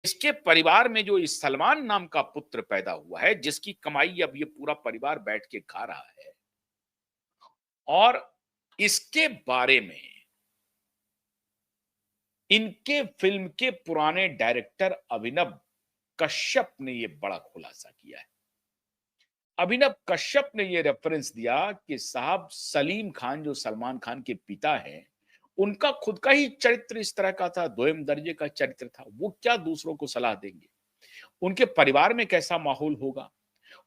इसके परिवार में जो इस सलमान नाम का पुत्र पैदा हुआ है, जिसकी कमाई अब ये पूरा परिवार बैठ के खा रहा है, और इसके बारे में इनके फिल्म के पुराने डायरेक्टर अभिनव कश्यप ने ये बड़ा खुलासा किया है। अभिनव कश्यप ने ये रेफरेंस दिया कि साहब सलीम खान जो सलमान खान के पिता हैं, उनका खुद का ही चरित्र इस तरह का था, दोयम दर्जे का चरित्र था। वो क्या दूसरों को सलाह देंगे? उनके परिवार में कैसा माहौल होगा?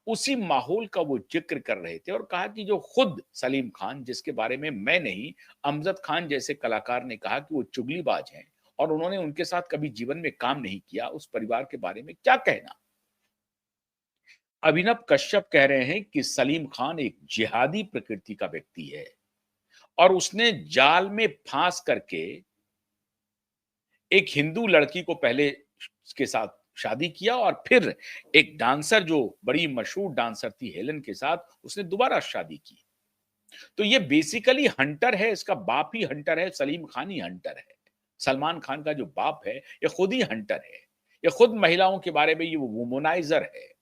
उसी माहौल का वो जिक्र कर रहे थे और कहा कि जो खुद सलीम खान, जिसके बारे में मैं नहीं, अमजद खान जैसे कलाकार ने कहा कि वो चुगलीबाज हैं और उन्होंने उनके साथ कभी जीवन में काम नहीं किया, उस परिवार के बारे में क्या कहना? अभिनव कश्यप कह रहे हैं कि सलीम खान एक जिहादी प्रकृति का व्यक्ति है और उसने जाल में फांस करके एक हिंदू लड़की को पहले के साथ शादी किया और फिर एक डांसर जो बड़ी मशहूर डांसर थी हेलन के साथ उसने दोबारा शादी की। तो ये बेसिकली हंटर है, इसका बाप ही हंटर है, सलीम खान ही हंटर है। सलमान खान का जो बाप है ये खुद ही हंटर है। ये खुद महिलाओं के बारे में ये वुमनाइजर है।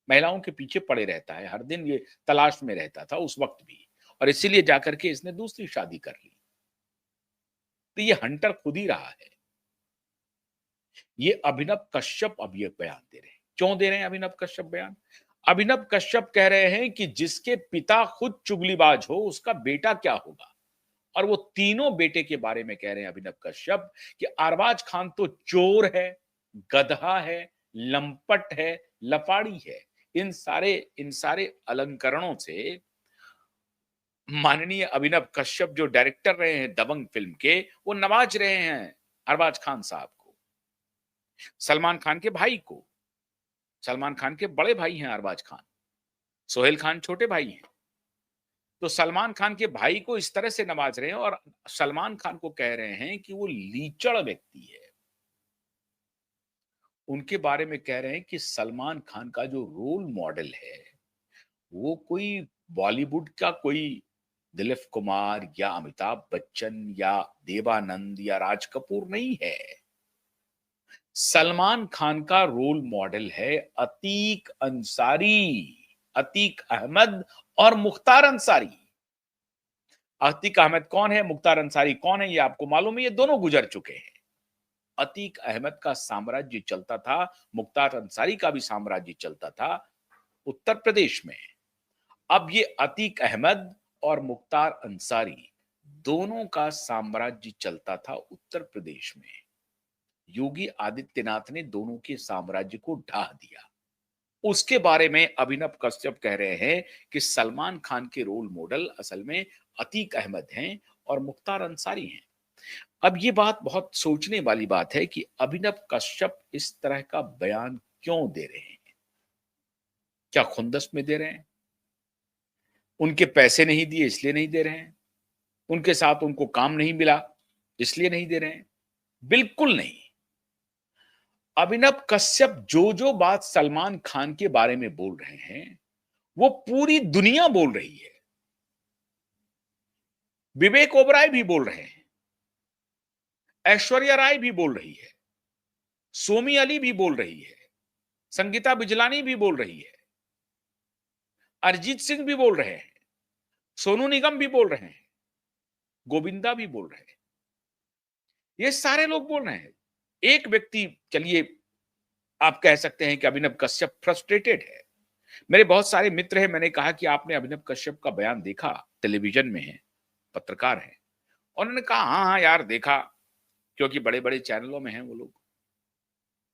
महिलाओं के पीछे पड़े रहता है, हर दिन ये तलाश में रहता था उस वक्त भी, और इसीलिए जाकर के इसने दूसरी शादी कर ली। तो ये हंटर खुद ही रहा है। ये अभिनव कश्यप अब ये बयान दे रहे हैं। क्यों दे रहे हैं अभिनव कश्यप बयान? अभिनव कश्यप कह रहे हैं कि जिसके पिता खुद चुगलीबाज हो उसका बेटा क्या होगा। और वो तीनों बेटे के बारे में कह रहे हैं अभिनव कश्यप कि अरबाज खान तो चोर है, गधा है, लंपट है, लफाड़ी है। इन सारे अलंकरणों से माननीय अभिनव कश्यप जो डायरेक्टर रहे हैं दबंग फिल्म के, वो नवाज रहे हैं अरबाज खान साहब को, सलमान खान के भाई को। सलमान खान के बड़े भाई हैं अरबाज खान, सोहेल खान छोटे भाई हैं। तो सलमान खान के भाई को इस तरह से नवाज रहे हैं और सलमान खान को कह रहे हैं कि वो लीचड़ व्यक्ति है। उनके बारे में कह रहे हैं कि सलमान खान का जो रोल मॉडल है, वो कोई बॉलीवुड का कोई दिलीप कुमार या अमिताभ बच्चन या देवानंद या राज कपूर नहीं है। सलमान खान का रोल मॉडल है अतीक अंसारी, अतीक अहमद और मुख्तार अंसारी। अतीक अहमद कौन है, मुख्तार अंसारी कौन है, ये आपको मालूम है, ये दोनों गुजर चुके हैं। अतीक अहमद का साम्राज्य चलता था, मुख्तार अंसारी का भी साम्राज्य चलता था उत्तर प्रदेश में। अब ये अतीक अहमद और मुख्तार अंसारी दोनों का साम्राज्य चलता था उत्तर प्रदेश में। योगी आदित्यनाथ ने दोनों के साम्राज्य को ढा दिया। उसके बारे में अभिनव कश्यप कह रहे हैं कि सलमान खान के रोल मॉडल असल में अतीक अहमद हैं और मुख्तार अंसारी हैं। अब ये बात बहुत सोचने वाली बात है कि अभिनव कश्यप इस तरह का बयान क्यों दे रहे हैं? क्या खुंदस में दे रहे हैं? उनके पैसे नहीं दिए इसलिए नहीं दे रहे हैं? उनके साथ उनको काम नहीं मिला इसलिए नहीं दे रहे हैं? बिल्कुल नहीं। अभिनव कश्यप जो बात सलमान खान के बारे में बोल रहे हैं, वो पूरी दुनिया बोल रही है। विवेक ओबराय भी बोल रहे हैं, ऐश्वर्या राय भी बोल रही है, सोमी अली भी बोल रही है, संगीता बिजलानी भी बोल रही है, अरिजीत सिंह भी बोल रहे हैं, सोनू निगम भी बोल रहे हैं, गोविंदा भी बोल रहे हैं। ये सारे लोग बोल रहे हैं। एक व्यक्ति, चलिए आप कह सकते हैं कि अभिनव कश्यप फ्रस्ट्रेटेड है। मेरे बहुत सारे मित्र हैं, मैंने कहा कि आपने अभिनव कश्यप का बयान देखा, टेलीविजन में है, पत्रकार हैं। उन्होंने कहा हाँ हाँ यार देखा, क्योंकि बड़े बड़े चैनलों में हैं वो लोग।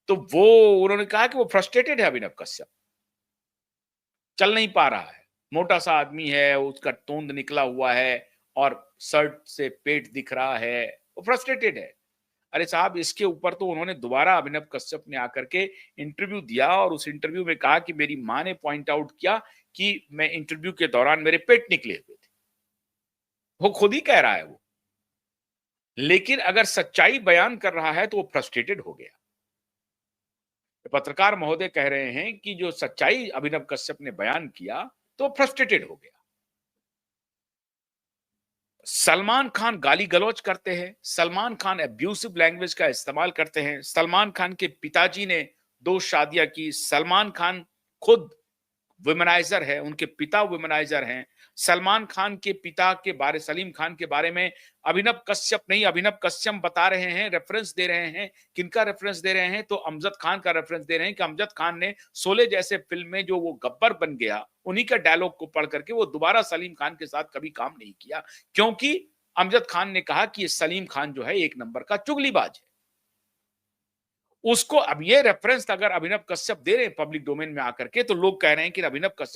तो वो उन्होंने कहा कि वो फ्रस्ट्रेटेड है अभिनव कश्यप, चल नहीं पा रहा है, मोटा सा आदमी है, उसका तोंद निकला हुआ है और शर्ट से पेट दिख रहा है, वो फ्रस्ट्रेटेड है। अरे साहब, इसके ऊपर तो उन्होंने दोबारा अभिनव कश्यप ने आकर के इंटरव्यू दिया और उस इंटरव्यू में कहा कि मेरी मां ने पॉइंट आउट किया कि मैं इंटरव्यू के दौरान मेरे पेट निकले हुए थे। वो खुद ही कह रहा है वो। लेकिन अगर सच्चाई बयान कर रहा है तो वो फ्रस्ट्रेटेड हो गया। पत्रकार महोदय कह रहे हैं कि जो सच्चाई अभिनव कश्यप ने बयान किया तो फ्रस्ट्रेटेड हो गया। सलमान खान गाली-गलौच करते हैं, सलमान खान अब्यूसिव लैंग्वेज का इस्तेमाल करते हैं, सलमान खान के पिताजी ने 2 शादियाँ की, सलमान खान खुद वुमेनाइज़र है, उनके पिता वुमेनाइज़र हैं। सलमान खान के पिता के बारे सलीम खान के बारे में अभिनव कश्यप नहीं, अभिनव कश्यप बता रहे हैं, रेफ़रेंस दे रहे हैं। किनका रेफ़रेंस दे रहे हैं? तो अमजद खान का रेफ़रेंस दे रहे हैं कि अमजद खान ने शोले जैसे फ़िल्म में जो वो गब्बर बन गया, उन्हीं के डायलॉग को पढ़ करके वो दोबारा सलीम खान के साथ कभी काम नहीं किया। क्योंकि अमजद खान ने कहा कि ये सलीम खान जो है एक नंबर का चुगलीबाज है। उसको अब ये रेफ़रेंस अगर अभिनव कश्यप दे रहे हैं पब्लिक डोमेन में आकर के, तो लोग कह रहे हैं कि अभिनव कश्यप